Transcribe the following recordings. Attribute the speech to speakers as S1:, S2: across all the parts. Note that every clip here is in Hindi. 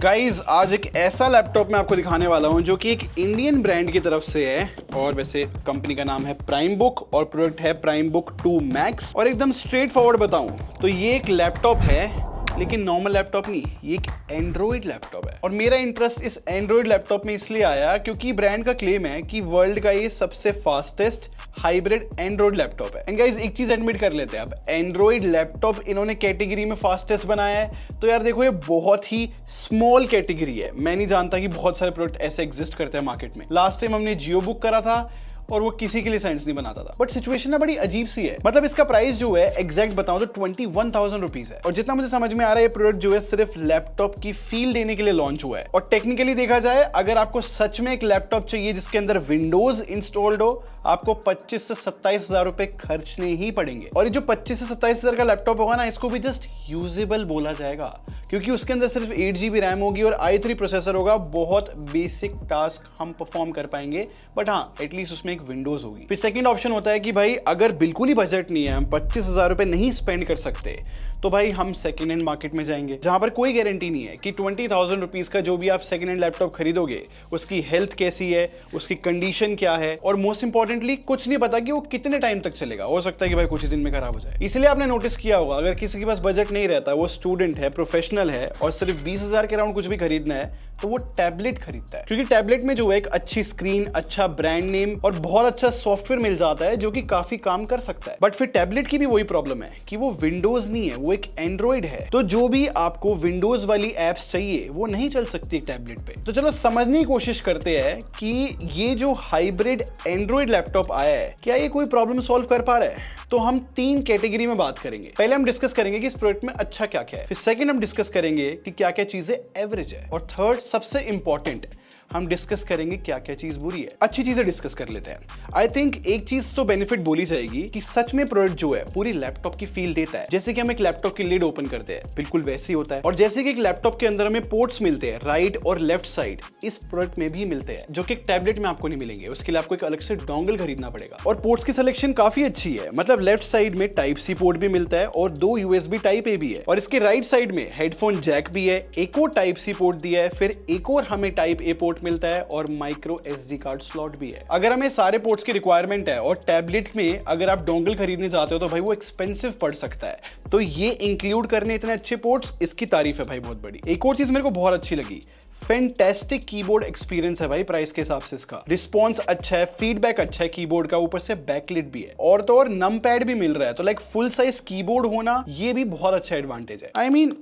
S1: गाइज आज एक ऐसा लैपटॉप मैं आपको दिखाने वाला हूं जो कि एक इंडियन ब्रांड की तरफ से है और वैसे कंपनी का नाम है प्राइम बुक और प्रोडक्ट है प्राइम बुक 2 मैक्स। और एकदम स्ट्रेट फॉरवर्ड बताऊं तो ये एक लैपटॉप है, लेकिन नॉर्मल लैपटॉप नहीं, ये एक एंड्रॉइड लैपटॉप है। और मेरा इंटरेस्ट इस एंड्रॉइड लैपटॉप में इसलिए आया क्योंकि ब्रांड का क्लेम है कि वर्ल्ड का ये सबसे फास्टेस्ट हाइब्रिड एंड्रॉइड लैपटॉप है। एंड गाइस एक चीज एडमिट कर लेते हैं, अब एंड्रॉइड लैपटॉप इन्होंने कैटेगरी में फास्टेस्ट बनाया है तो यार देखो ये बहुत ही स्मॉल कैटेगरी है। मैं नहीं जानता कि बहुत सारे प्रोडक्ट ऐसे एग्जिस्ट करते हैं मार्केट में। लास्ट टाइम हमने जियो बुक करा था और वो किसी के लिए सेंस नहीं बनाता था, बट सिचुएशन ना बड़ी अजीब सी है। मतलब इसका प्राइस जो है एग्जैक्ट बताऊं तो 21,000 रुपीज है। और जितना मुझे समझ में आ रहा है ये प्रोडक्ट जो है सिर्फ लैपटॉप की फील देने के लिए लॉन्च हुआ है। और टेक्निकली देखा जाए अगर आपको सच में एक लैपटॉप चाहिए जिसके अंदर विंडोज इंस्टॉल्ड हो, आपको 25 से 27 हजार रुपए खर्चने ही पड़ेंगे। और ये जो 25 से 27 हजार का लैपटॉप होगा ना, इसको भी जस्ट यूजेबल बोला जाएगा क्योंकि उसके अंदर सिर्फ 8 GB रैम होगी और i3 प्रोसेसर होगा। बहुत बेसिक टास्क हम परफॉर्म कर पाएंगे, बट हाँ एटलीस्ट उसमें एक विंडोज होगी। फिर सेकंड ऑप्शन होता है कि भाई अगर बिल्कुल ही बजट नहीं है, हम 25,000 रुपए नहीं स्पेंड कर सकते, तो भाई हम सेकेंड हैंड मार्केट में जाएंगे जहां पर कोई गारंटी नहीं है कि 20,000 रुपीज का जो भी आप सेकेंड हैंड लैपटॉप खरीदोगे उसकी हेल्थ कैसी है, उसकी कंडीशन क्या है, और मोस्ट इंपॉर्टेंटली कुछ नहीं पता कि वो कितने टाइम तक चलेगा। हो सकता है कि भाई कुछ ही दिन में खराब हो जाए। इसलिए आपने नोटिस किया होगा अगर किसी के पास बजट नहीं रहता, वो स्टूडेंट है, प्रोफेशनल है और सिर्फ 20,000 के अराउंड कुछ भी खरीदना है, तो वो टैबलेट खरीदता है क्योंकि टैबलेट में जो है एक अच्छी स्क्रीन, अच्छा ब्रांड नेम और बहुत अच्छा सॉफ्टवेयर मिल जाता है जो कि काफी काम कर सकता है। बट फिर टैबलेट की भी वही प्रॉब्लम है कि वो विंडोज नहीं है, वो एक एंड्रॉइड है। तो जो भी आपको विंडोज वाली एप्स चाहिए वो नहीं चल सकती टैबलेट पे। तो चलो समझने की कोशिश करते हैं कि ये जो हाइब्रिड एंड्रॉइड लैपटॉप आया है, क्या ये कोई प्रॉब्लम सॉल्व कर पा रहा है? तो हम 3 कैटेगरी में बात करेंगे। पहले हम डिस्कस करेंगे कि इस प्रोडक्ट में अच्छा क्या क्या है, फिर सेकंड हम डिस्कस करेंगे कि क्या क्या चीजें एवरेज है, और थर्ड सबसे इंपॉर्टेंट हम डिस्कस करेंगे क्या क्या चीज बुरी है। अच्छी चीजें डिस्कस कर लेते हैं। आई थिंक एक चीज तो बेनिफिट बोली जाएगी कि सच में प्रोडक्ट जो है पूरी लैपटॉप की फील देता है। जैसे कि हम एक लैपटॉप की लिड ओपन करते हैं, बिल्कुल वैसे ही होता है। और जैसे कि एक लैपटॉप के अंदर हमें पोर्ट्स मिलते हैं राइट और लेफ्ट साइड, इस प्रोडक्ट में भी मिलते हैं, जो कि एक टैबलेट में आपको नहीं मिलेंगे। उसके लिए आपको एक अलग से डोंगल खरीदना पड़ेगा। और पोर्ट्स की सिलेक्शन काफी अच्छी है, मतलब लेफ्ट साइड में टाइप सी पोर्ट भी मिलता है और 2 USB टाइप ए भी है। और इसके राइट साइड में हेडफोन जैक भी है, एक और टाइप सी पोर्ट दिया है, फिर एक और हमें टाइप ए पोर्ट मिलता है और माइक्रो SD कार्ड स्लॉट भी है। अगर हमें सारे पोर्ट्स की रिक्वायरमेंट है और टैबलेट में अगर आप डोंगल खरीदने जाते हो तो भाई वो एक्सपेंसिव पड़ सकता है, तो ये इंक्लूड करने इतने अच्छे पोर्ट्स, इसकी तारीफ है भाई बहुत बड़ी। एक और चीज मेरे को बहुत अच्छी लगी, फैंटास्टिक कीबोर्ड एक्सपीरियंस है भाई प्राइस के हिसाब से। इसका रिस्पॉन्स अच्छा है, फीडबैक अच्छा है कीबोर्ड का, ऊपर से बैकलिट भी है और तो और नम पैड भी मिल रहा है। तो लाइक फुल साइज कीबोर्ड होना ये भी बहुत अच्छा एडवांटेज है। आई मीन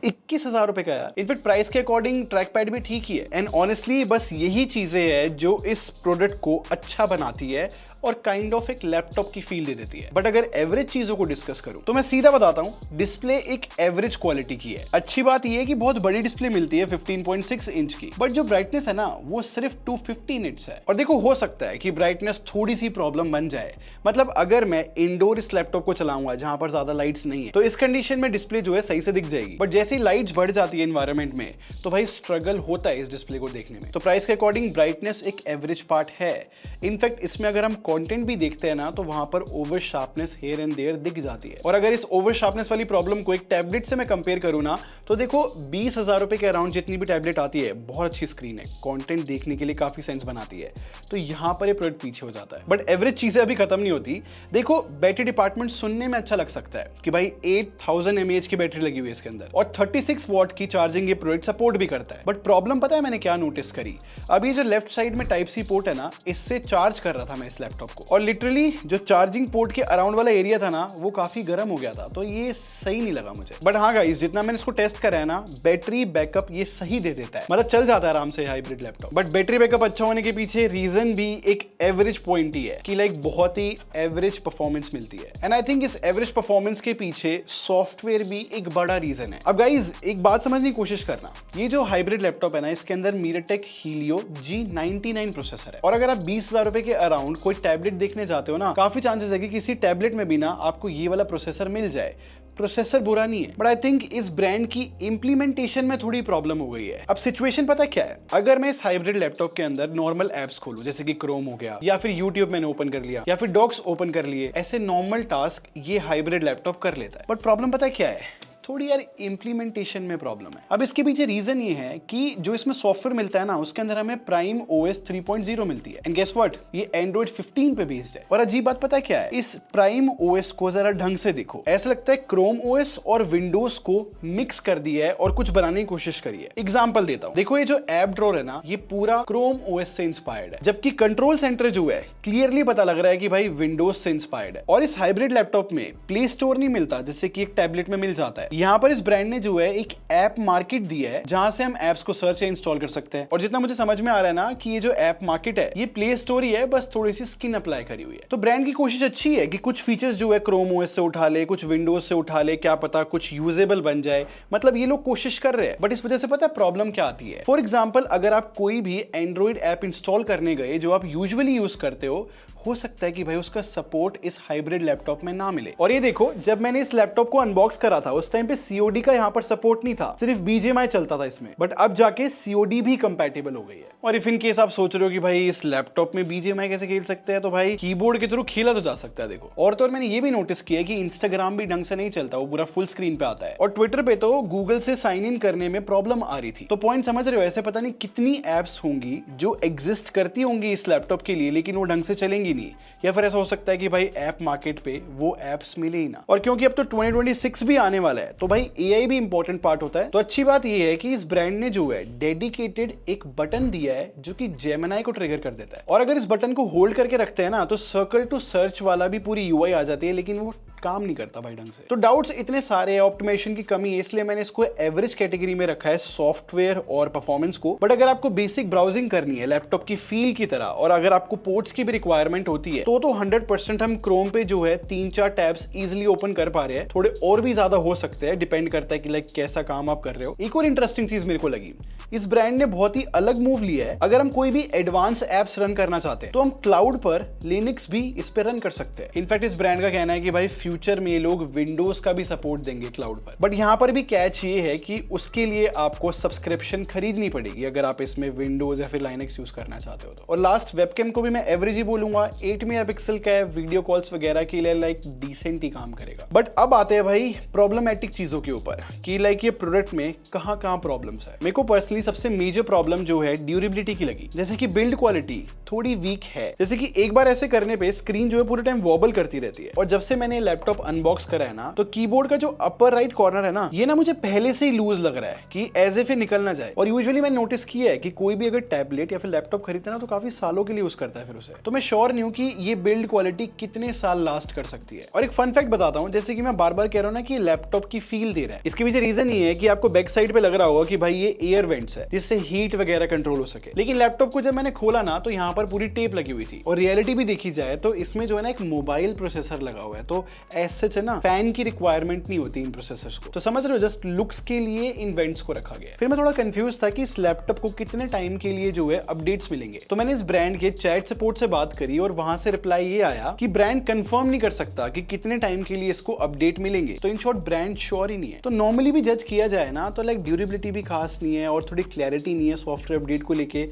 S1: 21,000 रुपए का यार, इनफैक्ट प्राइस के अकॉर्डिंग ट्रैक पैड भी ठीक ही है। एंड ऑनेस्टली बस यही चीजें हैं जो इस प्रोडक्ट को अच्छा बनाती है और काइंड ऑफ एक लैपटॉप की फील दे देती है। बट अगर एवरेज चीजों को डिस्कस करूं तो मैं सीधा बताता हूं, डिस्प्ले एक एवरेज क्वालिटी की है। अच्छी बात यह है कि बहुत बड़ी डिस्प्ले मिलती है 15.6 इंच की, बट जो ब्राइटनेस है ना वो सिर्फ 250 निट्स है। और देखो हो सकता है कि ब्राइटनेस थोड़ी सी प्रॉब्लम बन जाए, मतलब अगर मैं इंडोर इस लैपटॉप को चलाऊंगा जहां पर ज्यादा लाइट्स नहीं है तो इस कंडीशन में डिस्प्ले जो है सही से दिख जाएगी। बट जैसे ही लाइट्स बढ़ जाती है एनवायरमेंट में तो भाई स्ट्रगल होता है इस डिस्प्ले को देखने में। तो प्राइस के अकॉर्डिंग ब्राइटनेस एक एवरेज पार्ट है। इनफैक्ट इसमें अगर हम कंटेंट भी देखते हैं ना तो वहां पर over sharpness here and there दिख जाती है। और अगर इस ओवर शार्पनेस वाली प्रॉब्लम को एक टैबलेट से मैं कंपेयर करूं ना तो देखो 20,000 रुपए के अराउंड जितनी भी टैबलेट आती है, बहुत अच्छी स्क्रीन है, कंटेंट देखने के लिए काफी सेंस बनाती है, तो यहां पर ये प्रोडक्ट पीछे हो जाता है। बट एवरेज चीजें अभी खत्म नहीं होती। देखो बैटरी डिपार्टमेंट सुनने में अच्छा लग सकता है कि भाई 8000 mAh की बैटरी लगी हुई है इसके अंदर और 36 वॉट की चार्जिंग ये प्रोडक्ट सपोर्ट भी करता है। बट प्रॉब्लम पता है मैंने क्या नोटिस करी, अभी जो लेफ्ट साइड में टाइप सी पोर्ट है ना, इससे चार्ज कर रहा था मैं इस लैपटॉप को और लिटरली जो चार्जिंग पोर्ट के अराउंड वाला एरिया था ना वो काफी गर्म हो गया था, तो ये सही नहीं लगा मुझे। बट हाँ गाइस, जितना मैंने इसको टेस्ट करा है ना, बैटरी बैकअप ये सही दे देता है, मतलब चल जाता है आराम से hybrid laptop. But battery backup अच्छा होने के पीछे रीजन भी एक एवरेज पॉइंट ही है कि लाइक बहुत ही एवरेज परफॉर्मेंस मिलती है। एंड आई थिंक इस एवरेज परफॉर्मेंस के पीछे सॉफ्टवेयर भी एक बड़ा रीजन है। अब गाइस एक बात समझने की कोशिश करना, ये जो हाइब्रिड लैपटॉप है ना, इसके अंदर MediaTek Helio G99 प्रोसेसर है। और अगर आप 20,000 रुपए के अराउंड कोई टैबलेट देखने जाते हो ना, काफी चांसेस है कि किसी टैबलेट में भी ना आपको ये वाला प्रोसेसर मिल जाए। प्रोसेसर बुरा नहीं है, बट आई थिंक इस ब्रांड की इंप्लीमेंटेशन में थोड़ी प्रॉब्लम हो गई है। अब सिचुएशन पता क्या है, अगर मैं इस हाइब्रिड लैपटॉप के अंदर नॉर्मल एप्स खोलूं जैसे कि क्रोम हो गया या फिर यूट्यूब मैंने ओपन कर लिया या फिर डॉक्स ओपन कर लिए, ऐसे नॉर्मल टास्क ये हाइब्रिड लैपटॉप कर लेता है। बट प्रॉब्लम पता है क्या है, थोड़ी यार इम्प्लीमेंटेशन में प्रॉब्लम है। अब इसके पीछे रीजन ये है कि जो इसमें सॉफ्टवेयर मिलता है ना, उसके अंदर हमें प्राइम ओएस 3.0 मिलती है, एंड गेस व्हाट, ये एंड्रॉइड 15 पे बेस्ड है। और अजीब बात पता है क्या है, इस प्राइम ओएस को जरा ढंग से देखो, ऐसा लगता है क्रोम ओएस और विंडोज को मिक्स कर दिया है और कुछ बनाने की कोशिश करी है। एग्जांपल देता हूं, देखो ये जो ऐप ड्रॉअर है ना, ये पूरा क्रोम ओएस से इंस्पायर्ड है, जबकि कंट्रोल सेंटर जो है क्लियरली पता लग रहा है कि भाई विंडोज से इंस्पायर्ड है। और इस हाइब्रिड लैपटॉप में प्ले स्टोर नहीं मिलता जैसे कि एक टैबलेट में मिल जाता है। यहाँ पर इस ब्रांड ने जो है एक ऐप मार्केट दिया है जहां से हम एप्स को सर्च या इंस्टॉल कर सकते हैं। और जितना मुझे समझ में आ रहा है ना कि ये जो ऐप मार्केट है ये प्ले स्टोर ही है, बस थोड़ी सी स्किन अप्लाई करी हुई है। तो ब्रांड की कोशिश अच्छी है कि कुछ फीचर्स जो है क्रोम ओएस से उठा ले, कुछ विंडोज से उठा ले, क्या पता कुछ यूजेबल बन जाए। मतलब ये लोग कोशिश कर रहे हैं, बट इस वजह से पता है प्रॉब्लम क्या आती है। फॉर एग्जाम्पल, अगर आप कोई भी एंड्रॉइड ऐप इंस्टॉल करने गए जो आप यूजुअली यूज करते हो सकता है कि भाई उसका सपोर्ट इस हाइब्रिड लैपटॉप में ना मिले। और ये देखो, जब मैंने इस लैपटॉप को अनबॉक्स करा था उस टाइम पे सीओडी का यहाँ पर सपोर्ट नहीं था, सिर्फ बीजीएमआई चलता था इसमें, बट अब जाके सीओडी भी कंपैटिबल हो गई है। और इफ इन केस आप सोच रहे हो कि भाई इस लैपटॉप में बीजीएमआई कैसे खेल सकते हैं, तो भाई कीबोर्ड के थ्रू खेला तो जा सकता है। देखो, और तो और मैंने ये भी नोटिस किया कि इंस्टाग्राम भी ढंग से नहीं चलता, वो पूरा फुल स्क्रीन पे आता है। और ट्विटर पे तो गूगल से साइन इन करने में प्रॉब्लम आ रही थी। तो पॉइंट समझ रहे हो, ऐसे पता नहीं कितनी एप्स होंगी जो एग्जिस्ट करती होंगी इस लैपटॉप के लिए, लेकिन वो ढंग से चलेंगी नहीं। या फिर ऐसा हो सकता है कि भाई ऐप मार्केट पे वो एप्स मिले ही ना। और क्योंकि अब तो 2026 भी आने वाला है, तो भाई एआई भी इंपॉर्टेंट पार्ट होता है। तो अच्छी बात ये है कि इस ब्रांड ने जो है डेडिकेटेड एक बटन दिया है जो कि जेमिनाई को ट्रिगर कर देता है। और अगर इस बटन को होल्ड करके रखते हैं ना, तो सर्कल टू सर्च वाला भी पूरी यूआई आ जाती है, लेकिन वो काम नहीं करता भाई ढंग से। तो डाउट्स इतने सारे हैं, ऑप्टिमाइजेशन की कमी है, इसलिए मैंने इसको एवरेज कैटेगरी में रखा है सॉफ्टवेयर और परफॉर्मेंस को। बट अगर आपको बेसिक ब्राउजिंग करनी है लैपटॉप की फील की तरह, और अगर आपको पोर्ट्स की भी रिक्वायरमेंट होती है, तो 100% हम क्रोम पे जो है 3-4 टैब्स इजिली ओपन कर पा रहे हैं। थोड़े और भी ज्यादा हो सकते हैं, डिपेंड करता है कि लाइक कैसा काम आप कर रहे हो। एक और इंटरेस्टिंग चीज मेरे को लगी, इस ब्रांड ने बहुत ही अलग मूव लिया है। अगर हम कोई भी एडवांस एप्स रन करना चाहते हैं तो हम क्लाउड पर लिनक्स भी इस पे रन कर सकते हैं। इनफैक्ट इस ब्रांड का कहना है कि भाई फ्यूचर में ये लोग विंडोज का भी सपोर्ट देंगे क्लाउड पर। बट यहां पर भी कैच ये है कि उसके लिए आपको सब्सक्रिप्शन खरीदनी पड़ेगी अगर आप इसमें विंडोज या फिर लाइनक्स यूज करना चाहते हो तो। और लास्ट, वेबकैम को भी मैं एवरेज ही बोलूंगा, 8 मेगापिक्सल का है, वीडियो कॉल्स वगैरह के लिए लाइक डिसेंट ही काम करेगा। बट अब आते हैं भाई प्रॉब्लमेटिक चीजों के ऊपर कि लाइक ये प्रोडक्ट में कहां प्रॉब्लम्स है। मेरे को पर्सनली सबसे मेजर प्रॉब्लम जो है ड्यूरेबिलिटी की लगी, जैसे कि बिल्ड क्वालिटी थोड़ी वीक है। जैसे कि एक बार ऐसे करने पे स्क्रीन जो है पूरे टाइम वॉबल करती रहती है। और जब से मैंने लैपटॉप अनबॉक्स करा है ना, तो कीबोर्ड का जो अपर राइट कॉर्नर है ना, ये ना मुझे पहले से ही लूज लग रहा है कि एज इफ निकल ना जाए। और यूजुअली मैंने नोटिस किया है कि कोई भी अगर टैबलेट या फिर लैपटॉप खरीदता है ना, तो काफी सालों के लिए यूज करता है फिर उसे। तो मैं श्योर नहीं हूं कि ये बिल्ड क्वालिटी कितने साल लास्ट कर सकती है। और एक फन फैक्ट बताता हूं, जैसे कि मैं बार बार कह रहा हूं ना कि लैपटॉप की फील दे रहा है, इसके पीछे रीजन ये है कि आपको बैक साइड पे लग रहा होगा कि भाई ये एयर वेंट्स है जिससे हीट वगैरह कंट्रोल हो सके। लेकिन लैपटॉप को जब मैंने खोला ना, तो यहाँ पर पूरी टेप लगी हुई थी। और रियलिटी भी देखी जाए तो इसमें जो है ना एक मोबाइल प्रोसेसर लगा हुआ है, तो ऐसे है ना फैन की रिक्वायरमेंट नहीं होती इन प्रोसेसर्स को। तो समझ रहे हो, जस्ट लुक्स के लिए इन वेंट्स को रखा गया। फिर मैं थोड़ा कंफ्यूज था कि इस लैपटॉप को कितने टाइम के लिए जो है अपडेट्स मिलेंगे। तो मैंने इस ब्रांड के चैट सपोर्ट से बात करी और वहां से रिप्लाई ये आया कि ब्रांड कंफर्म नहीं कर सकता कि कितने टाइम के लिए इसको अपडेट मिलेंगे। तो इन शॉर्ट ब्रांड श्योर ही नहीं है। तो नॉर्मली भी जज किया जाए ना, तो लाइक ड्यूरेबिलिटी भी खास नहीं है और थोड़ी क्लैरिटी नहीं है सॉफ्टवेयर अपडेट को लेके,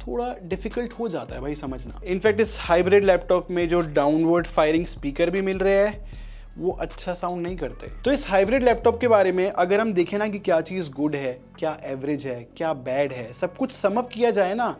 S1: थोड़ा डिफिकल्ट हो जाता है भाई समझना। इनफैक्ट इस हाइब्रिड लैपटॉप में जो डाउनवर्ड फायरिंग स्पीकर भी मिल रहे हैं, वो अच्छा साउंड नहीं करते। तो इस हाइब्रिड लैपटॉप के बारे में अगर हम देखें ना कि क्या चीज़ गुड है, क्या एवरेज है, क्या बैड है, सब कुछ सम अप किया जाए ना,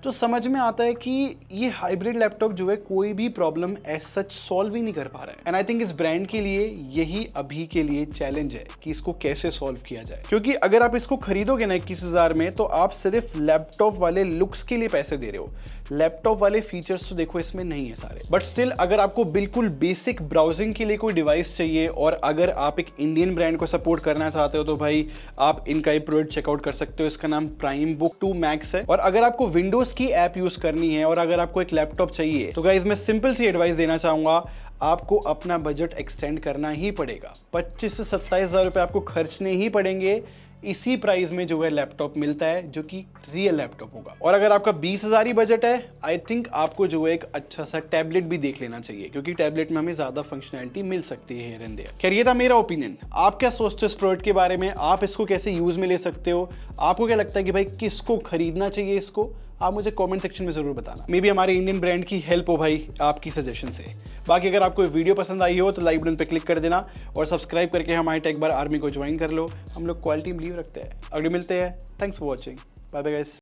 S1: तो समझ में आता है कि ये हाइब्रिड लैपटॉप जो है कोई भी प्रॉब्लम एज सच सॉल्व ही नहीं कर पा रहा है। एंड आई थिंक इस ब्रांड के लिए यही अभी के लिए चैलेंज है कि इसको कैसे सॉल्व किया जाए। क्योंकि अगर आप इसको खरीदोगे ना 21,000 में, तो आप सिर्फ लैपटॉप वाले लुक्स के लिए पैसे दे रहे हो, लैपटॉप वाले फीचर्स तो देखो इसमें नहीं है सारे। बट स्टिल अगर आपको बिल्कुल बेसिक ब्राउजिंग के लिए कोई डिवाइस चाहिए और अगर आप एक इंडियन ब्रांड को सपोर्ट करना चाहते हो, तो भाई आप इनका ही प्रोडक्ट चेकआउट कर सकते हो। इसका नाम प्राइम बुक 2 मैक्स है। और अगर आपको विंडोज की ऐप यूज करनी है और अगर आपको एक लैपटॉप चाहिए, तो गाइस मैं सिंपल सी एडवाइस देना चाहूंगा, आपको अपना बजट एक्सटेंड करना ही पड़ेगा। 25 से 27,000 रुपए आपको खर्चने ही पड़ेंगे। इसी प्राइस में जो है लैपटॉप मिलता है जो कि रियल लैपटॉप होगा। और अगर आपका 20,000 ही बजट है, आई थिंक आपको जो है एक अच्छा सा टैबलेट भी देख लेना चाहिए, क्योंकि टैबलेट में हमें ज्यादा फंक्शनैलिटी मिल सकती है हियर एंड देयर। खैर ये था मेरा ओपिनियन। आप क्या सोचते हो इस प्रोडक्ट के बारे में? आप इसको कैसे यूज में ले सकते हो? आपको क्या लगता है कि भाई किसको खरीदना चाहिए इसको? आप मुझे कमेंट सेक्शन में ज़रूर बताना। मे बी हमारे इंडियन ब्रांड की हेल्प हो भाई आपकी सजेशन से। बाकी अगर आपको वीडियो पसंद आई हो तो लाइक बटन पर क्लिक कर देना और सब्सक्राइब करके हमारे टेक बार आर्मी को ज्वाइन कर लो। हम लोग क्वालिटी बिलीव रखते हैं। अगले मिलते हैं। Thanks for watching. Bye bye guys.